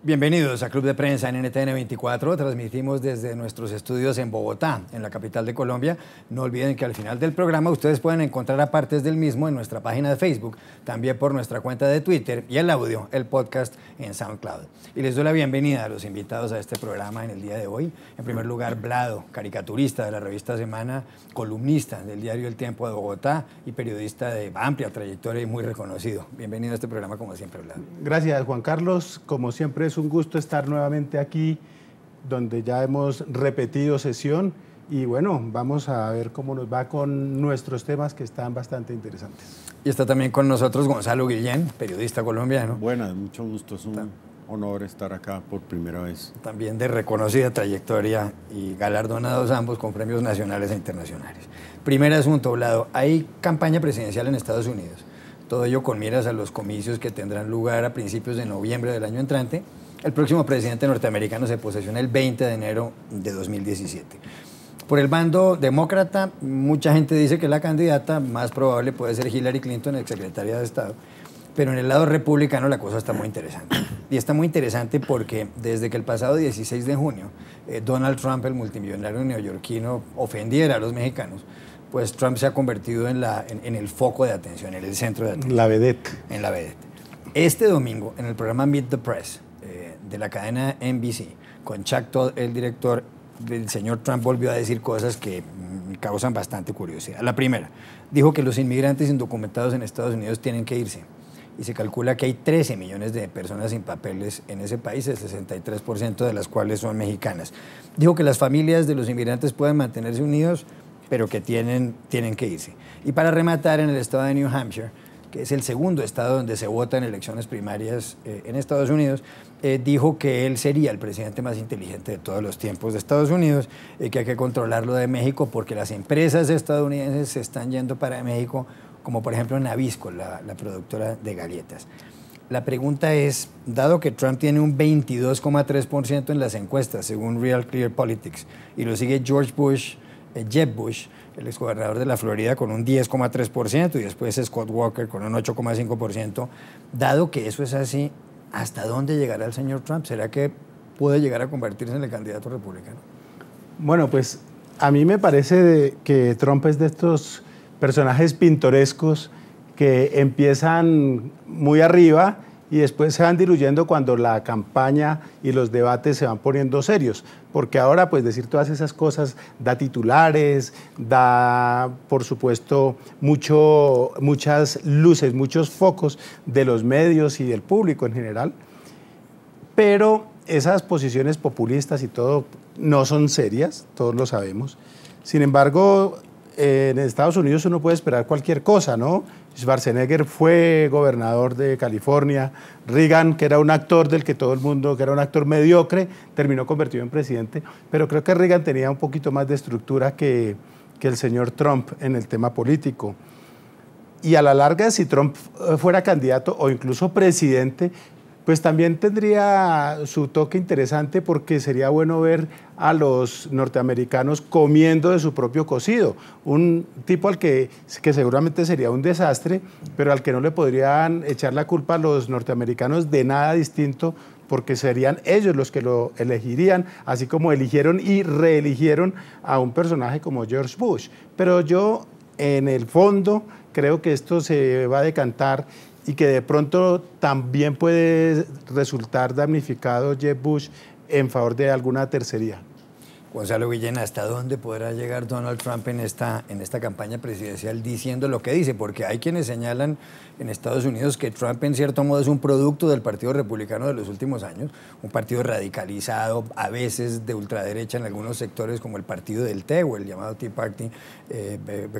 Bienvenidos a Club de Prensa en NTN 24. Transmitimos desde nuestros estudios en Bogotá, en la capital de Colombia. No olviden que al final del programa ustedes pueden encontrar apartes del mismo en nuestra página de Facebook, también por nuestra cuenta de Twitter y el audio, el podcast en SoundCloud. Y les doy la bienvenida a los invitados a este programa en el día de hoy. En primer lugar, Vlado, caricaturista de la revista Semana, columnista del diario El Tiempo de Bogotá y periodista de amplia trayectoria y muy reconocido. Bienvenido a este programa como siempre, Vlado. Gracias, Juan Carlos. Como siempre es un gusto estar nuevamente aquí, donde ya hemos repetido sesión y bueno, vamos a ver cómo nos va con nuestros temas que están bastante interesantes. Y está también con nosotros Gonzalo Guillén, periodista colombiano. Buenas, mucho gusto, es un honor estar acá por primera vez. También de reconocida trayectoria y galardonados ambos con premios nacionales e internacionales. Primer asunto, Vlado, hay campaña presidencial en Estados Unidos. Todo ello con miras a los comicios que tendrán lugar a principios de noviembre del año entrante. El próximo presidente norteamericano se posesiona el 20 de enero de 2017. Por el bando demócrata, mucha gente dice que la candidata más probable puede ser Hillary Clinton, exsecretaria de Estado. Pero en el lado republicano la cosa está muy interesante. Y está muy interesante porque desde que el pasado 16 de junio Donald Trump, el multimillonario neoyorquino, ofendiera a los mexicanos, pues Trump se ha convertido en el foco de atención, en el centro de atención. La vedette. En la vedette. Este domingo, en el programa Meet the Press de la cadena NBC, con Chuck Todd, el director, el señor Trump volvió a decir cosas que causan bastante curiosidad. La primera, dijo que los inmigrantes indocumentados en Estados Unidos tienen que irse. Y se calcula que hay 13 millones de personas sin papeles en ese país, el 63% de las cuales son mexicanas. Dijo que las familias de los inmigrantes pueden mantenerse unidos, pero que tienen que irse. Y para rematar, en el estado de New Hampshire, que es el segundo estado donde se vota en elecciones primarias en Estados Unidos, dijo que él sería el presidente más inteligente de todos los tiempos de Estados Unidos, que hay que controlarlo de México porque las empresas estadounidenses se están yendo para México, como por ejemplo Nabisco, la productora de galletas. La pregunta es, dado que Trump tiene un 22,3% en las encuestas, según Real Clear Politics, y lo sigue Jeb Bush, el exgobernador de la Florida, con un 10,3%, y después Scott Walker con un 8,5%, dado que eso es así, ¿hasta dónde llegará el señor Trump? ¿Será que puede llegar a convertirse en el candidato republicano? Bueno, pues a mí me parece que Trump es de estos personajes pintorescos que empiezan muy arriba y después se van diluyendo cuando la campaña y los debates se van poniendo serios, porque ahora pues decir todas esas cosas da titulares, da por supuesto muchas luces, muchos focos de los medios y del público en general, pero esas posiciones populistas y todo no son serias, todos lo sabemos. Sin embargo, en Estados Unidos uno puede esperar cualquier cosa, ¿no? Schwarzenegger fue gobernador de California, Reagan, que era un actor del que todo el mundo, que era un actor mediocre, terminó convertido en presidente, pero creo que Reagan tenía un poquito más de estructura que el señor Trump en el tema político. Y a la larga, si Trump fuera candidato o incluso presidente, pues también tendría su toque interesante porque sería bueno ver a los norteamericanos comiendo de su propio cocido. Un tipo al que seguramente sería un desastre, pero al que no le podrían echar la culpa a los norteamericanos de nada distinto porque serían ellos los que lo elegirían, así como eligieron y reeligieron a un personaje como George Bush. Pero yo, en el fondo, creo que esto se va a decantar y que de pronto también puede resultar damnificado Jeb Bush en favor de alguna tercería. Gonzalo Guillén, ¿hasta dónde podrá llegar Donald Trump en esta campaña presidencial diciendo lo que dice? Porque hay quienes señalan en Estados Unidos que Trump en cierto modo es un producto del Partido Republicano de los últimos años, un partido radicalizado, a veces de ultraderecha en algunos sectores como el partido del té o el llamado Tea Party,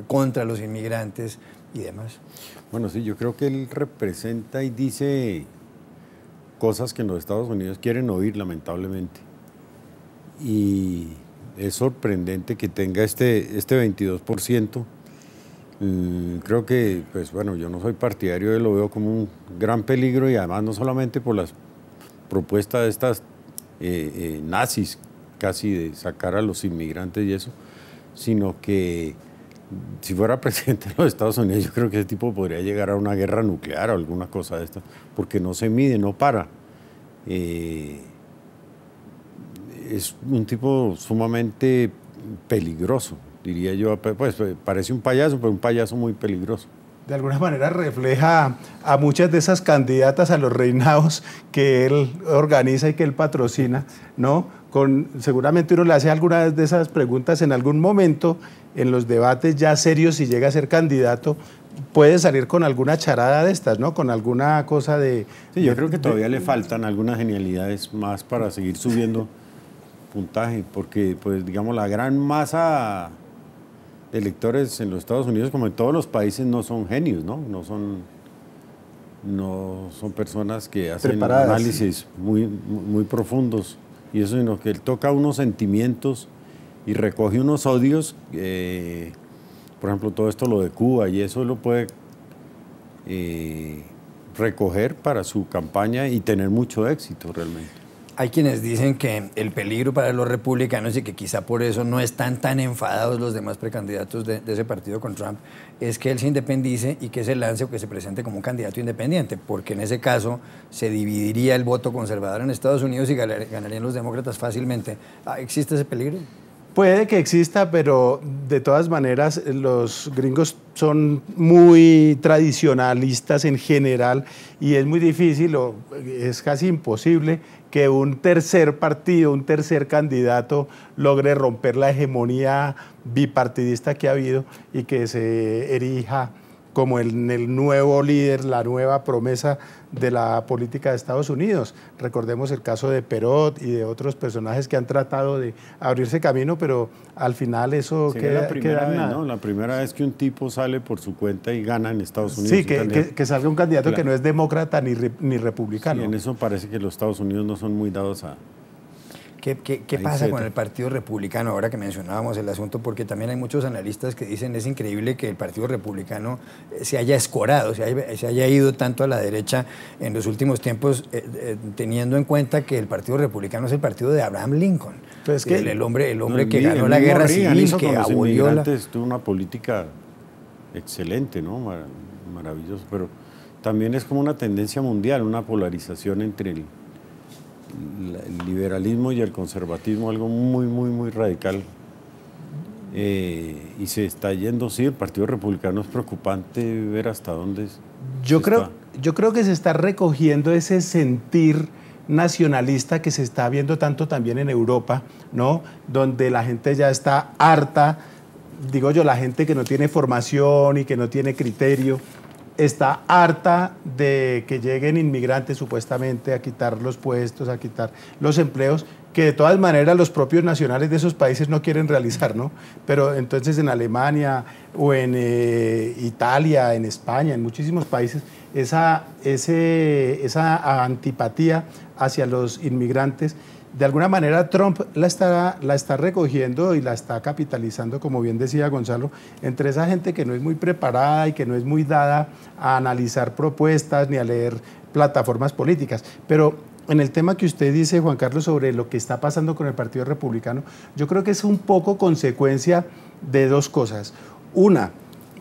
contra los inmigrantes y demás. Bueno, sí, yo creo que él representa y dice cosas que en los Estados Unidos quieren oír, lamentablemente. Y es sorprendente que tenga este 22%. Creo que, pues bueno, yo no soy partidario, lo veo como un gran peligro y además no solamente por las propuestas de estas nazis, casi de sacar a los inmigrantes y eso, sino que si fuera presidente de los Estados Unidos, yo creo que ese tipo podría llegar a una guerra nuclear o alguna cosa de esta, porque no se mide, no para. Es un tipo sumamente peligroso, diría yo. Pues parece un payaso, pero un payaso muy peligroso. De alguna manera refleja a muchas de esas candidatas a los reinados que él organiza y que él patrocina, ¿no? Seguramente uno le hace algunas de esas preguntas en algún momento, en los debates ya serios, si llega a ser candidato, puede salir con alguna charada de estas, ¿no? Con alguna cosa de... Sí, yo creo que todavía le faltan algunas genialidades más para seguir subiendo puntaje, porque, pues, digamos, la gran masa de electores en los Estados Unidos, como en todos los países, no son genios, ¿no? No son personas que hacen preparadas, análisis sí, muy profundos, y eso, sino que él toca unos sentimientos y recoge unos odios, por ejemplo, todo esto, lo de Cuba, y eso lo puede recoger para su campaña y tener mucho éxito realmente. Hay quienes dicen que el peligro para los republicanos y que quizá por eso no están tan enfadados los demás precandidatos de ese partido con Trump es que él se independice y que se lance o que se presente como un candidato independiente, porque en ese caso se dividiría el voto conservador en Estados Unidos y ganarían los demócratas fácilmente. ¿Existe ese peligro? Puede que exista, pero de todas maneras los gringos son muy tradicionalistas en general y es muy difícil o es casi imposible que un tercer partido, un tercer candidato logre romper la hegemonía bipartidista que ha habido y que se erija como el nuevo líder, la nueva promesa de la política de Estados Unidos. Recordemos el caso de Perot y de otros personajes que han tratado de abrirse camino, pero al final eso queda la primera vez, nada. ¿no? La primera vez que un tipo sale por su cuenta y gana en Estados Unidos. Sí, que salga un candidato claro, que no es demócrata ni republicano. Sí, en eso parece que los Estados Unidos no son muy dados a... ¿Qué pasa con el Partido Republicano ahora que mencionábamos el asunto? Porque también hay muchos analistas que dicen es increíble que el Partido Republicano se haya escorado, se haya ido tanto a la derecha en los últimos tiempos, teniendo en cuenta que el Partido Republicano es el partido de Abraham Lincoln, pues que el hombre que ganó la guerra civil, que abolió la... Tuvo una política excelente, ¿no? Maravilloso, pero también es como una tendencia mundial, una polarización entre el liberalismo y el conservatismo, algo muy radical, y se está yendo. Sí, el Partido Republicano es preocupante ver hasta dónde yo creo que se está recogiendo ese sentir nacionalista que se está viendo tanto también en Europa, ¿no? Donde la gente ya está harta, digo yo, la gente que no tiene formación y que no tiene criterio, está harta de que lleguen inmigrantes supuestamente a quitar los puestos, a quitar los empleos, que de todas maneras los propios nacionales de esos países no quieren realizar, ¿no? Pero entonces en Alemania o en Italia, en España, en muchísimos países, esa antipatía hacia los inmigrantes, de alguna manera Trump la está recogiendo y la está capitalizando, como bien decía Gonzalo, entre esa gente que no es muy preparada y que no es muy dada a analizar propuestas ni a leer plataformas políticas. Pero en el tema que usted dice, Juan Carlos, sobre lo que está pasando con el Partido Republicano, yo creo que es un poco consecuencia de dos cosas. Una,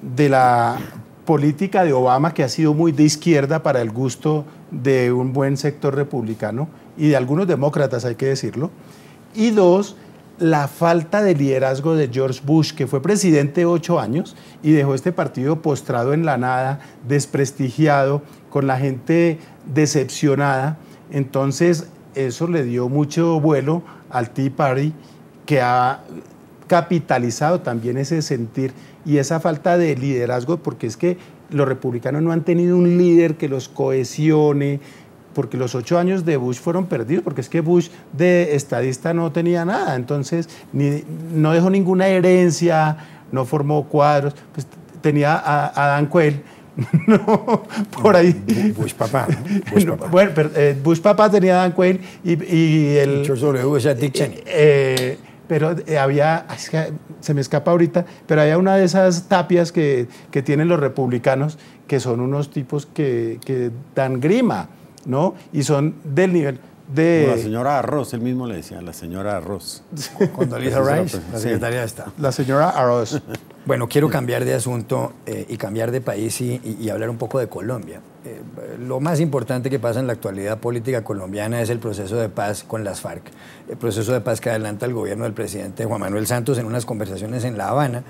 de la política de Obama, que ha sido muy de izquierda para el gusto de un buen sector republicano y de algunos demócratas, hay que decirlo. Y dos, la falta de liderazgo de George Bush, que fue presidente 8 años y dejó este partido postrado en la nada, desprestigiado, con la gente decepcionada. Entonces, eso le dio mucho vuelo al Tea Party, que ha capitalizado también ese sentir y esa falta de liderazgo, porque es que los republicanos no han tenido un líder que los cohesione, porque los 8 años de Bush fueron perdidos, porque es que Bush de estadista no tenía nada, entonces no dejó ninguna herencia, no formó cuadros, pues tenía a Dan Quayle, no, por ahí. Bush papá, ¿no? Bush papá. Bueno, pero, Bush papá tenía a Dan Quayle y el... George W. Bush, Dick Cheney. Pero había, es que se me escapa ahorita, pero había una de esas tapias que tienen los republicanos, que son unos tipos que dan grima, ¿no? Y son del nivel. de... La señora Arroz, él mismo le decía, la señora Arroz. Condoleezza Rice, la secretaria de Estado. La señora Arroz. Bueno, quiero cambiar de asunto y cambiar de país y hablar un poco de Colombia. Lo más importante que pasa en la actualidad política colombiana es el proceso de paz con las FARC. El proceso de paz que adelanta el gobierno del presidente Juan Manuel Santos en unas conversaciones en La Habana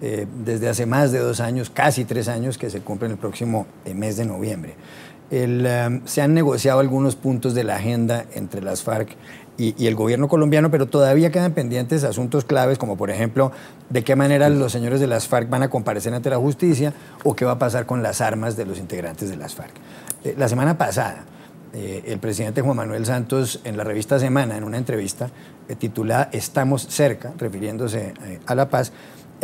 desde hace más de 2 años, casi 3 años, que se cumplen el próximo mes de noviembre. Se han negociado algunos puntos de la agenda entre las FARC y el gobierno colombiano, pero todavía quedan pendientes asuntos claves, como por ejemplo, de qué manera los señores de las FARC van a comparecer ante la justicia o qué va a pasar con las armas de los integrantes de las FARC. La semana pasada, el presidente Juan Manuel Santos, en la revista Semana, en una entrevista titulada Estamos cerca, refiriéndose a la paz,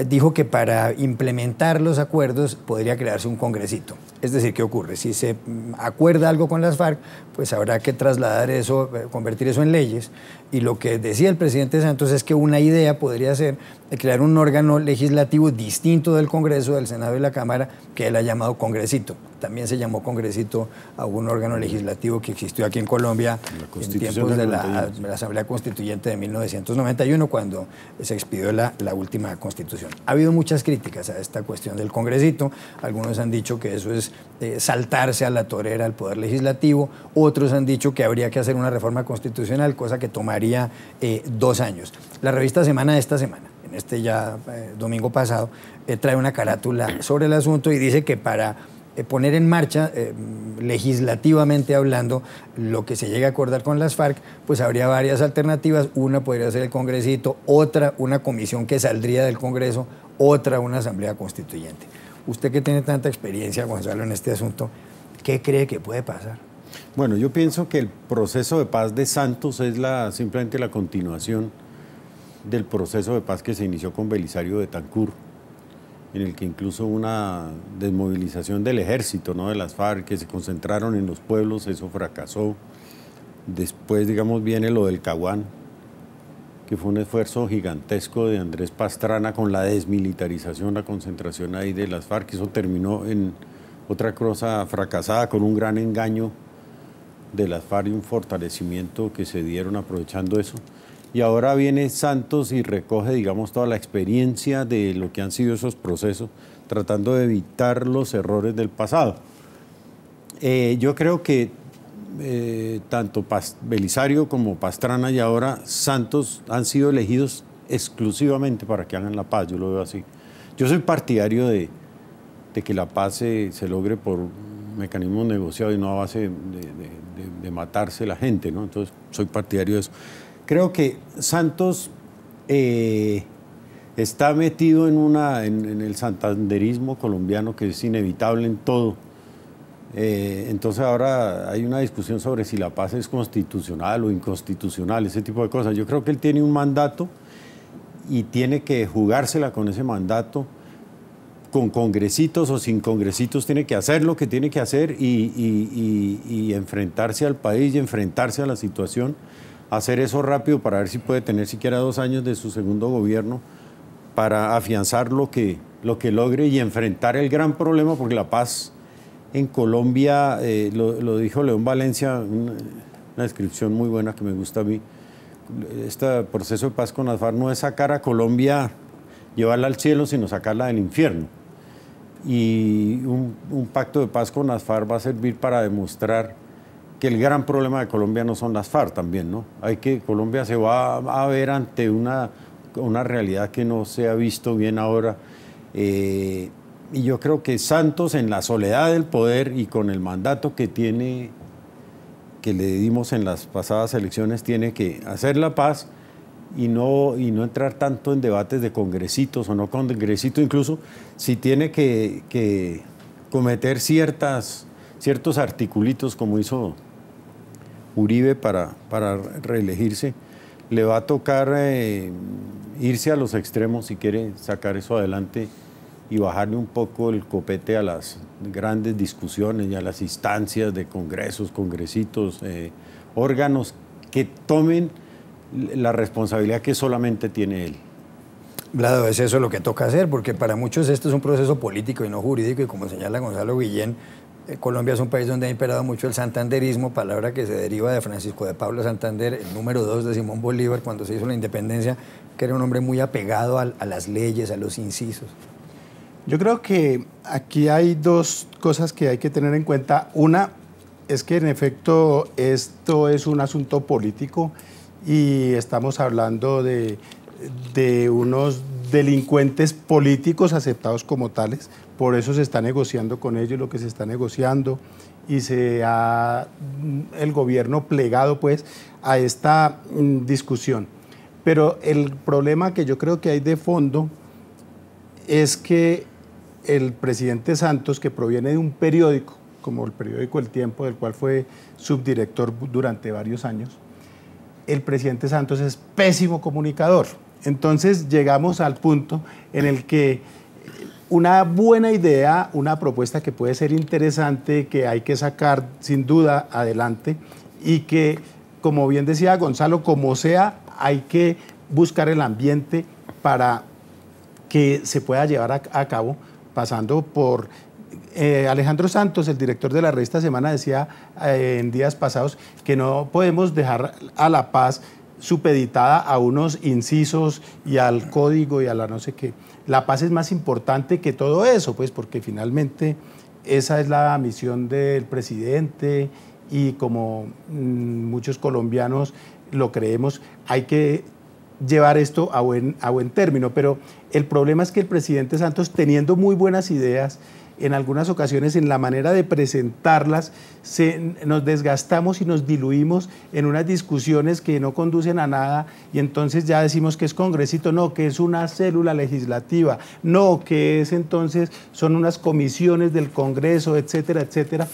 dijo que para implementar los acuerdos podría crearse un congresito. Es decir, ¿qué ocurre? Si se acuerda algo con las FARC, pues habrá que trasladar eso, convertir eso en leyes. Y lo que decía el presidente Santos es que una idea podría ser crear un órgano legislativo distinto del Congreso, del Senado y la Cámara, que él ha llamado congresito. También se llamó congresito a un órgano legislativo que existió aquí en Colombia en tiempos de la Asamblea Constituyente de 1991, cuando se expidió la última Constitución. Ha habido muchas críticas a esta cuestión del congresito. Algunos han dicho que eso es saltarse a la torera al Poder Legislativo. Otros han dicho que habría que hacer una reforma constitucional, cosa que tomaría 2 años. La revista Semana de esta semana, en este ya domingo pasado, trae una carátula sobre el asunto y dice que para poner en marcha, legislativamente hablando, lo que se llegue a acordar con las FARC, pues habría varias alternativas. Una podría ser el congresito, otra una comisión que saldría del Congreso, otra una asamblea constituyente. Usted que tiene tanta experiencia, Gonzalo, en este asunto, ¿qué cree que puede pasar? Bueno, yo pienso que el proceso de paz de Santos es simplemente la continuación del proceso de paz que se inició con Belisario Betancur, en el que incluso una desmovilización del ejército, ¿no?, de las FARC, que se concentraron en los pueblos, eso fracasó. Después, digamos, viene lo del Caguán, que fue un esfuerzo gigantesco de Andrés Pastrana con la desmilitarización, la concentración ahí de las FARC. Eso terminó en otra cosa fracasada, con un gran engaño de las FARC y un fortalecimiento que se dieron aprovechando eso. Y ahora viene Santos y recoge, digamos, toda la experiencia de lo que han sido esos procesos, tratando de evitar los errores del pasado. Yo creo que tanto Belisario como Pastrana y ahora Santos han sido elegidos exclusivamente para que hagan la paz, yo lo veo así. Yo soy partidario de que la paz se logre por mecanismos negociados y no a base de matarse la gente, ¿no? Entonces, soy partidario de eso. Creo que Santos está metido en el santanderismo colombiano, que es inevitable en todo. Entonces ahora hay una discusión sobre si la paz es constitucional o inconstitucional, ese tipo de cosas. Yo creo que él tiene un mandato y tiene que jugársela con ese mandato, con congresitos o sin congresitos, tiene que hacer lo que tiene que hacer y enfrentarse al país y enfrentarse a la situación, hacer eso rápido para ver si puede tener siquiera 2 años de su segundo gobierno para afianzar lo que logre y enfrentar el gran problema, porque la paz en Colombia, lo dijo León Valencia, una descripción muy buena que me gusta a mí. Este proceso de paz con las FARC no es sacar a Colombia, llevarla al cielo, sino sacarla del infierno. Y un pacto de paz con las FARC va a servir para demostrar que el gran problema de Colombia no son las FARC también, ¿no? Colombia se va a ver ante una realidad que no se ha visto bien ahora. Y yo creo que Santos, en la soledad del poder y con el mandato que tiene, que le dimos en las pasadas elecciones, tiene que hacer la paz y no entrar tanto en debates de congresitos o no congresitos, incluso si tiene que cometer ciertos articulitos como hizo Uribe para reelegirse, le va a tocar irse a los extremos si quiere sacar eso adelante y bajarle un poco el copete a las grandes discusiones y a las instancias de congresos, congresitos, órganos que tomen la responsabilidad que solamente tiene él. Vlado, es eso lo que toca hacer, porque para muchos esto es un proceso político y no jurídico, y como señala Gonzalo Guillén, Colombia es un país donde ha imperado mucho el santanderismo, palabra que se deriva de Francisco de Pablo Santander, el número 2 de Simón Bolívar cuando se hizo la independencia, que era un hombre muy apegado a las leyes, a los incisos. Yo creo que aquí hay dos cosas que hay que tener en cuenta. Una es que en efecto esto es un asunto político y estamos hablando de unos delincuentes políticos aceptados como tales, por eso se está negociando con ellos lo que se está negociando y el gobierno plegado pues a esta discusión. Pero el problema que yo creo que hay de fondo es que el presidente Santos, que proviene de un periódico, como el periódico El Tiempo, del cual fue subdirector durante varios años, el presidente Santos es pésimo comunicador. Entonces llegamos al punto en el que una buena idea, una propuesta que puede ser interesante, que hay que sacar sin duda adelante y que, como bien decía Gonzalo, como sea, hay que buscar el ambiente para que se pueda llevar a cabo, pasando por Alejandro Santos, el director de la revista Semana, decía en días pasados que no podemos dejar a La Paz supeditada a unos incisos y al código y a la no sé qué. La paz es más importante que todo eso, pues, porque finalmente esa es la misión del presidente y como muchos colombianos lo creemos, hay que llevar esto a buen término. Pero el problema es que el presidente Santos, teniendo muy buenas ideas, en algunas ocasiones en la manera de presentarlas nos desgastamos y nos diluimos en unas discusiones que no conducen a nada y entonces ya decimos que es congresito, no, que es una célula legislativa, no, que es entonces son unas comisiones del Congreso, etcétera, etcétera.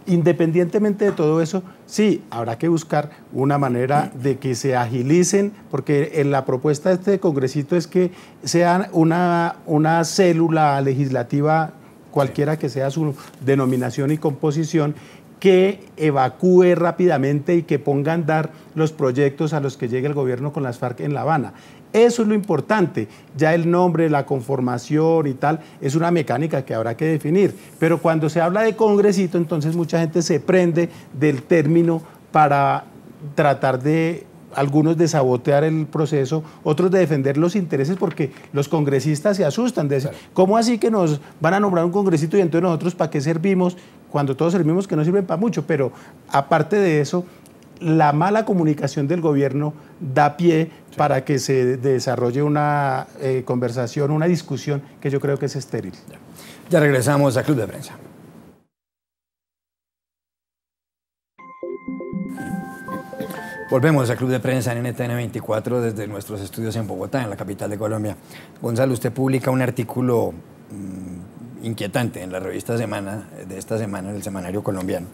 Independientemente de todo eso, sí, habrá que buscar una manera de que se agilicen, porque en la propuesta de este congresito es que sea una célula legislativa, cualquiera que sea su denominación y composición, que evacúe rápidamente y que ponga a andar los proyectos a los que llegue el gobierno con las FARC en La Habana. Eso es lo importante. Ya el nombre, la conformación y tal, es una mecánica que habrá que definir. Pero cuando se habla de congresito, entonces mucha gente se prende del término para tratar de, algunos de sabotear el proceso, otros de defender los intereses, porque los congresistas se asustan de decir, ¿cómo así que nos van a nombrar un congresito y entonces nosotros para qué servimos? Cuando todos servimos que no sirven para mucho. Pero aparte de eso, la mala comunicación del gobierno da pie para que se desarrolle una conversación, una discusión que yo creo que es estéril. Ya regresamos a Club de Prensa. Volvemos a Club de Prensa en NTN 24 desde nuestros estudios en Bogotá, en la capital de Colombia. Gonzalo, usted publica un artículo inquietante en la revista Semana, de esta semana, en el Semanario Colombiano.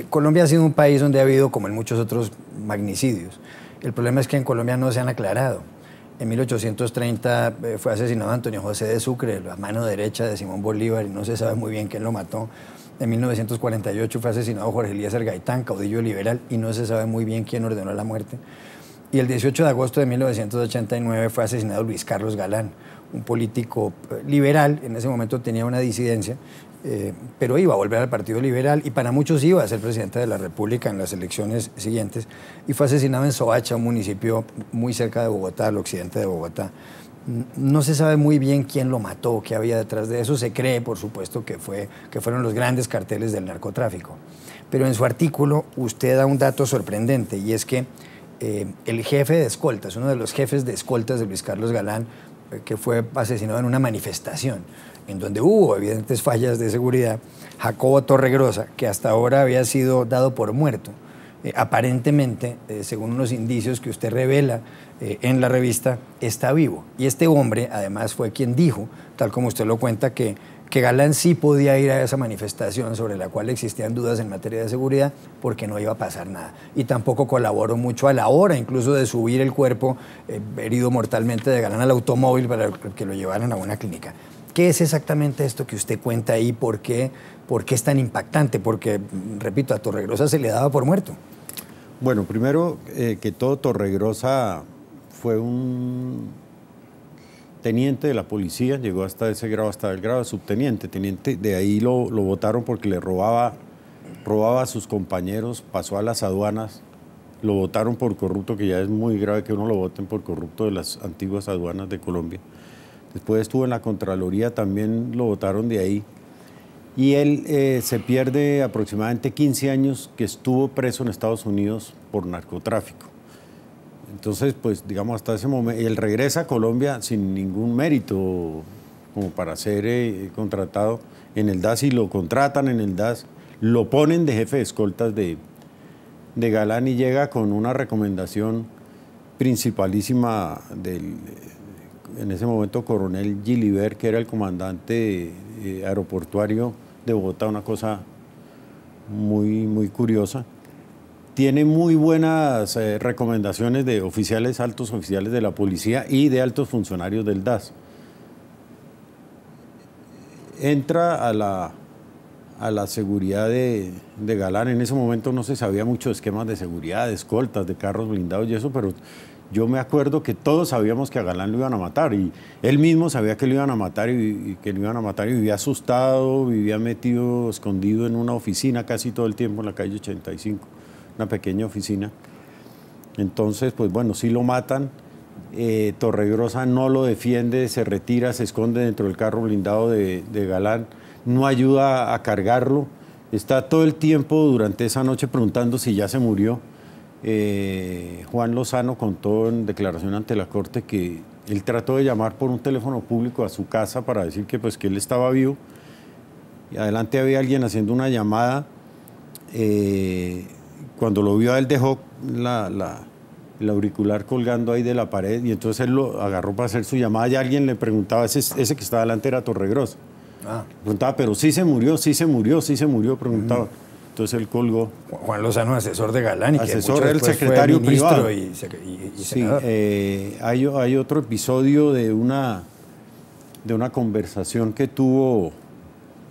Colombia ha sido un país donde ha habido, como en muchos otros, magnicidios. El problema es que en Colombia no se han aclarado. En 1830 fue asesinado Antonio José de Sucre, la mano derecha de Simón Bolívar, y no se sabe muy bien quién lo mató. En 1948 fue asesinado Jorge Eliezer Gaitán, caudillo liberal, y no se sabe muy bien quién ordenó la muerte. Y el 18 de agosto de 1989 fue asesinado Luis Carlos Galán, un político liberal, en ese momento tenía una disidencia, pero iba a volver al Partido Liberal y para muchos iba a ser presidente de la República en las elecciones siguientes, y fue asesinado en Soacha, un municipio muy cerca de Bogotá, al occidente de Bogotá. No se sabe muy bien quién lo mató, qué había detrás de eso. Se cree, por supuesto, que fueron los grandes carteles del narcotráfico. Pero en su artículo usted da un dato sorprendente, y es que el jefe de escoltas, uno de los jefes de escoltas de Luis Carlos Galán, que fue asesinado en una manifestación en donde hubo evidentes fallas de seguridad, Jacobo Torregrosa, que hasta ahora había sido dado por muerto, aparentemente, según unos indicios que usted revela en la revista, está vivo. Y este hombre, además, fue quien dijo, tal como usted lo cuenta, que Galán sí podía ir a esa manifestación sobre la cual existían dudas en materia de seguridad porque no iba a pasar nada. Y tampoco colaboró mucho a la hora incluso de subir el cuerpo herido mortalmente de Galán al automóvil para que lo llevaran a una clínica. ¿Qué es exactamente esto que usted cuenta ahí? ¿Por qué es tan impactante? Porque, repito, a Torregrosa se le daba por muerto. Bueno, primero que todo, Torregrosa fue un teniente de la policía, llegó hasta ese grado, hasta el grado de subteniente, teniente, de ahí lo botaron porque le robaba a sus compañeros, pasó a las aduanas, lo votaron por corrupto, que ya es muy grave que uno lo voten por corrupto de las antiguas aduanas de Colombia. Después estuvo en la Contraloría, también lo votaron de ahí. Y él se pierde aproximadamente 15 años que estuvo preso en Estados Unidos por narcotráfico. Entonces, pues, digamos, hasta ese momento, él regresa a Colombia sin ningún mérito como para ser contratado en el DAS, y lo contratan en el DAS, lo ponen de jefe de escoltas de Galán, y llega con una recomendación principalísima del, en ese momento, coronel Gilibert, que era el comandante aeroportuario de Bogotá, una cosa muy, muy curiosa. Tiene muy buenas recomendaciones de oficiales, altos oficiales de la policía y de altos funcionarios del DAS. Entra a la seguridad de Galán. En ese momento no se sabía mucho de esquemas de seguridad, de escoltas, de carros blindados y eso, pero yo me acuerdo que todos sabíamos que a Galán lo iban a matar, y él mismo sabía que lo iban a matar y que lo iban a matar, y vivía asustado, vivía metido, escondido en una oficina casi todo el tiempo en la calle 85. Una pequeña oficina. Entonces, pues bueno, sí lo matan. Torregrosa no lo defiende, se retira, se esconde dentro del carro blindado de Galán, no ayuda a cargarlo, está todo el tiempo durante esa noche preguntando si ya se murió. Juan Lozano contó en declaración ante la Corte que él trató de llamar por un teléfono público a su casa para decir que, pues, que él estaba vivo, y adelante había alguien haciendo una llamada. Cuando lo vio, él dejó el auricular colgando ahí de la pared, y entonces él lo agarró para hacer su llamada, y alguien le preguntaba, ese que estaba delante era Torregrosa. Preguntaba, pero sí se murió, preguntaba. Entonces él colgó. Juan Lozano, asesor de Galán, y asesor que del secretario privado. Y sí, hay otro episodio de una conversación que tuvo,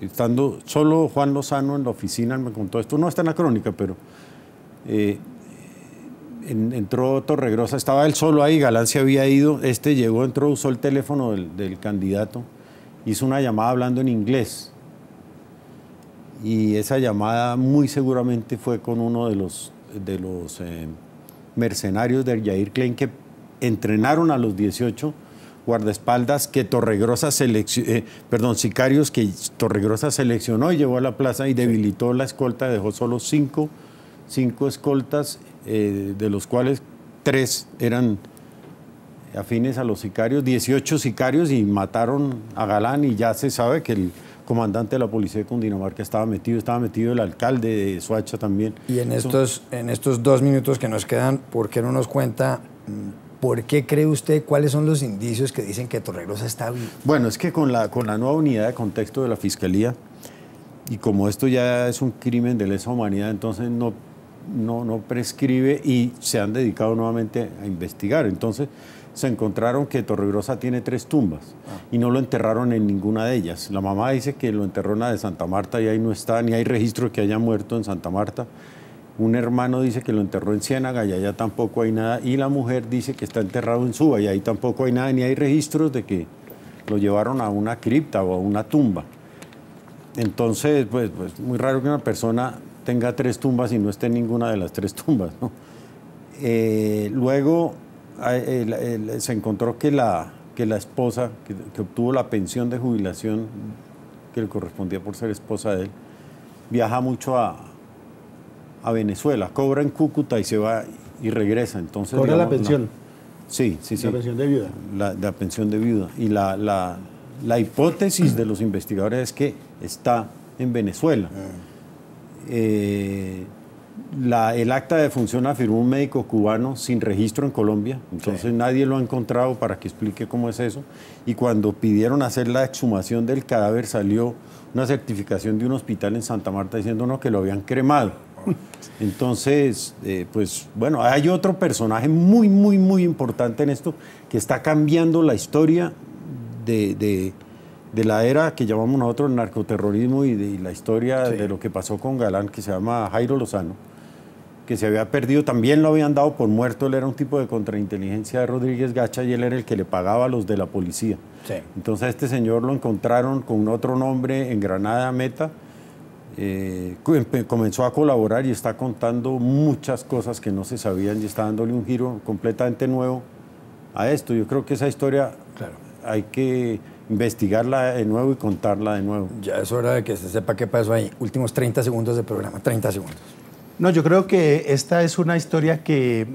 estando solo Juan Lozano en la oficina. Me contó esto, no está en la crónica, pero entró Torregrosa, estaba él solo ahí, Galán se había ido, llegó, entró, usó el teléfono del candidato, hizo una llamada hablando en inglés, y esa llamada muy seguramente fue con uno de los mercenarios de Yair Klein, que entrenaron a los 18 guardaespaldas que Torregrosa sicarios que Torregrosa seleccionó y llevó a la plaza, y debilitó la escolta, dejó solo cinco escoltas, de los cuales 3 eran afines a los sicarios, 18 sicarios, y mataron a Galán, y ya se sabe que el comandante de la policía de Cundinamarca estaba metido el alcalde de Soacha también. Y en estos 2 minutos que nos quedan, ¿por qué no nos cuenta por qué cree usted, cuáles son los indicios que dicen que Torregrosa está vivo? Bueno, es que con la nueva unidad de contexto de la Fiscalía, y como esto ya es un crimen de lesa humanidad, entonces no prescribe, y se han dedicado nuevamente a investigar. Entonces se encontraron que Torregrosa tiene 3 tumbas, y no lo enterraron en ninguna de ellas. La mamá dice que lo enterró en la de Santa Marta, y ahí no está, ni hay registro de que haya muerto en Santa Marta. Un hermano dice que lo enterró en Ciénaga, y allá tampoco hay nada, y la mujer dice que está enterrado en Suba, y ahí tampoco hay nada, ni hay registros de que lo llevaron a una cripta o a una tumba. Entonces, pues muy raro que una persona tenga 3 tumbas y no esté en ninguna de las 3 tumbas, ¿no? Luego se encontró que la esposa, que obtuvo la pensión de jubilación que le correspondía por ser esposa de él, viaja mucho a Venezuela, cobra en Cúcuta y se va y regresa. Entonces, ¿cobra la pensión? Sí. ¿La pensión de viuda? La pensión de viuda. Y la hipótesis de los investigadores es que está en Venezuela. El acta de defunción la firmó un médico cubano sin registro en Colombia, entonces nadie lo ha encontrado para que explique cómo es eso. Y cuando pidieron hacer la exhumación del cadáver, salió una certificación de un hospital en Santa Marta diciendo que lo habían cremado. Entonces, pues bueno, hay otro personaje muy, muy, muy importante en esto, que está cambiando la historia de la era que llamamos nosotros el narcoterrorismo, y de la historia de lo que pasó con Galán, que se llama Jairo Lozano. que se había perdido, también lo habían dado por muerto. Él era un tipo de contrainteligencia de Rodríguez Gacha y él era el que le pagaba a los de la policía. Sí. Entonces a este señor lo encontraron con otro nombre en Granada Meta, comenzó a colaborar y está contando muchas cosas que no se sabían y está dándole un giro completamente nuevo a esto. Yo creo que esa historia hay que investigarla de nuevo y contarla de nuevo. Ya es hora de que se sepa qué pasó ahí. Últimos 30 segundos de programa, 30 segundos. No, yo creo que esta es una historia que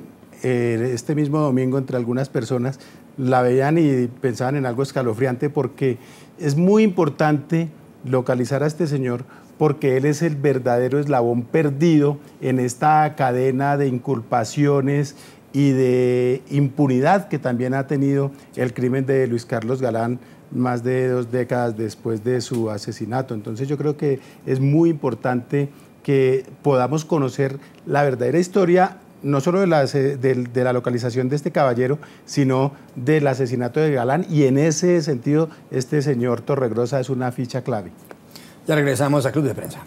este mismo domingo entre algunas personas la veían y pensaban en algo escalofriante, porque es muy importante localizar a este señor, porque él es el verdadero eslabón perdido en esta cadena de inculpaciones y de impunidad que también ha tenido el crimen de Luis Carlos Galán más de 2 décadas después de su asesinato. Entonces yo creo que es muy importante que podamos conocer la verdadera historia, no solo de la localización de este caballero, sino del asesinato de Galán, y en ese sentido este señor Torregrosa es una ficha clave. Ya regresamos a Club de Prensa.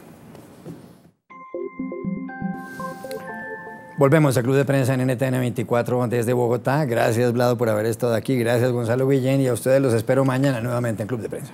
Volvemos a Club de Prensa en NTN 24 desde Bogotá. Gracias, Vlado, por haber estado aquí. Gracias, Gonzalo Guillén. Y a ustedes los espero mañana nuevamente en Club de Prensa.